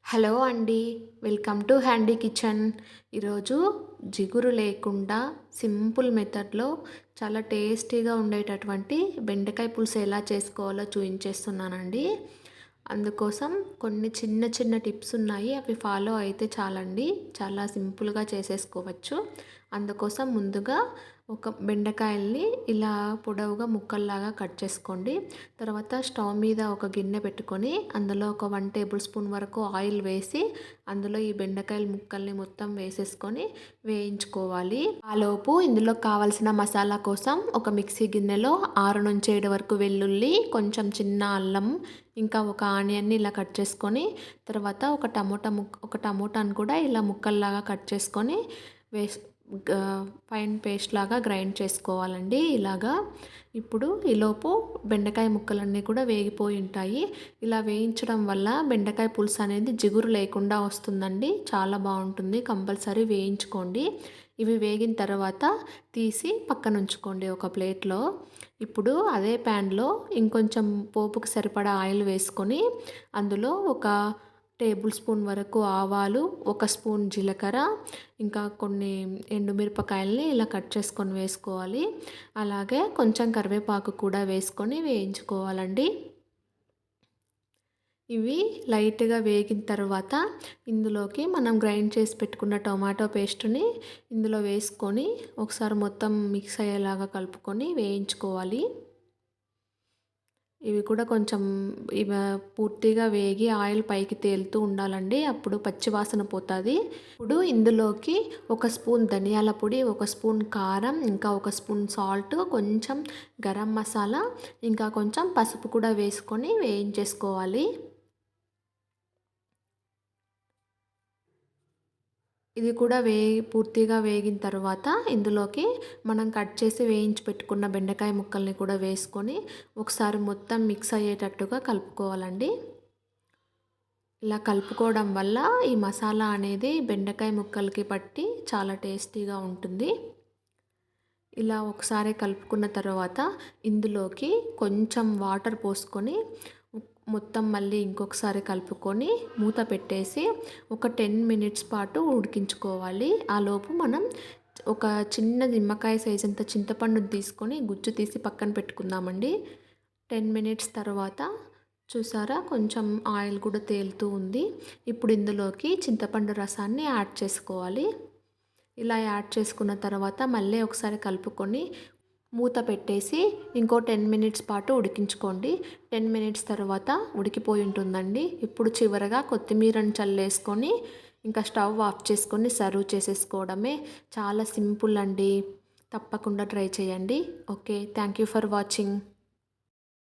Hello అండి. Welcome to handy kitchen. ఈరోజు జిగురు లేకుండా సింపుల్ మెథడ్‌లో చాలా టేస్టీగా ఉండేటటువంటి బెండకాయ పులుసు ఎలా చేసుకోవాలో చూయించేస్తున్నానండి. అందుకోసం కొన్ని చిన్న చిన్న టిప్స్ ఉన్నాయి. అవి ఫాలో అయితే చాలండి. చాలా సింపుల్‌గా చేసేసుకోవచ్చు. అందుకోసం ముందుగా ఒక బెండకాయల్ని ఇలా పొడవుగా ముక్కల్లాగా కట్ చేసుకోండి. తర్వాత స్టవ్ మీద ఒక గిన్నె పెట్టుకొని అందులో ఒక 1 టేబుల్ స్పూన్ వరకు ఆయిల్ వేసి అందులో ఈ బెండకాయల ముక్కల్ని మొత్తం వేసేసుకొని వేయించుకోవాలి. ఆలోపు ఇందులో కావాల్సిన మసాలా కోసం ఒక మిక్సీ గిన్నెలో 6-7 వరకు వెల్లుల్లి, కొంచెం చిన్న అల్లం, ఇంకా ఒక ఆనియన్ని ఇలా కట్ చేసుకొని, తర్వాత ఒక టమోటాను కూడా ఇలా ముక్కల్లాగా కట్ చేసుకొని వేసి ఫైన్ పేస్ట్ లాగా గ్రైండ్ చేసుకోవాలండి ఇలాగా. ఇప్పుడు ఈలోపు బెండకాయ ముక్కలన్నీ కూడా వేగిపోయి ఉంటాయి. ఇలా వేయించడం వల్ల బెండకాయ పులుసు అనేది జిగురు లేకుండా వస్తుందండి. చాలా బాగుంటుంది. కంపల్సరీ వేయించుకోండి. ఇవి వేగిన తర్వాత తీసి పక్కన ఉంచుకోండి ఒక ప్లేట్లో. ఇప్పుడు అదే ప్యాన్లో ఇంకొంచెం పోపుకు సరిపడా ఆయిల్ వేసుకొని అందులో ఒక టేబుల్ స్పూన్ వరకు ఆవాలు, ఒక స్పూన్ జీలకర్ర, ఇంకా కొన్ని ఎండుమిరపకాయల్ని ఇలా కట్ చేసుకొని వేసుకోవాలి. అలాగే కొంచెం కరివేపాకు కూడా వేసుకొని వేయించుకోవాలండి. ఇవి లైట్గా వేగిన తర్వాత ఇందులోకి మనం గ్రైండ్ చేసి పెట్టుకున్న టొమాటో పేస్ట్ని ఇందులో వేసుకొని ఒకసారి మొత్తం మిక్స్ అయ్యేలాగా కలుపుకొని వేయించుకోవాలి. ఇవి కూడా కొంచెం పూర్తిగా వేగి ఆయిల్ పైకి తేలుతూ ఉండాలండి. అప్పుడు పచ్చి వాసన పోతుంది. ఇప్పుడు ఇందులోకి ఒక స్పూన్ ధనియాల పొడి, ఒక స్పూన్ కారం, ఇంకా ఒక స్పూన్ సాల్ట్, కొంచెం గరం మసాలా, ఇంకా కొంచెం పసుపు కూడా వేసుకొని వేయించేసుకోవాలి. ఇది కూడా పూర్తిగా వేగిన తర్వాత ఇందులోకి మనం కట్ చేసి వేయించి పెట్టుకున్న బెండకాయ ముక్కల్ని కూడా వేసుకొని ఒకసారి మొత్తం మిక్స్ అయ్యేటట్టుగా కలుపుకోవాలండి. ఇలా కలుపుకోవడం వల్ల ఈ మసాలా అనేది బెండకాయ ముక్కలకి పట్టి చాలా టేస్టీగా ఉంటుంది. ఇలా ఒకసారి కలుపుకున్న తర్వాత ఇందులోకి కొంచెం వాటర్ పోసుకొని మొత్తం మళ్ళీ ఇంకొకసారి కలుపుకొని మూత పెట్టేసి ఒక 10 మినిట్స్ పాటు ఉడికించుకోవాలి. ఆలోపు మనం ఒక చిన్న నిమ్మకాయ సైజ్ అంత చింతపండుని తీసుకొని గుజ్జు తీసి పక్కన పెట్టుకుందామండి. 10 మినిట్స్ తర్వాత చూసారా కొంచెం ఆయిల్ కూడా తేలుతూ ఉంది. ఇప్పుడు ఇందులోకి చింతపండు రసాన్ని యాడ్ చేసుకోవాలి. ఇలా యాడ్ చేసుకున్న తర్వాత మళ్ళీ ఒకసారి కలుపుకొని మూత పెట్టేసి ఇంకో 10 మినిట్స్ పాటు ఉడికించుకోండి. 10 మినిట్స్ తర్వాత ఉడికిపోయి ఉంటుందండి. ఇప్పుడు చివరగా కొత్తిమీరని చల్లేసుకొని ఇంకా స్టవ్ ఆఫ్ చేసుకొని సర్వ్ చేసేసుకోవడమే. చాలా సింపుల్ అండి. తప్పకుండా ట్రై చేయండి. Okay, thank you for watching.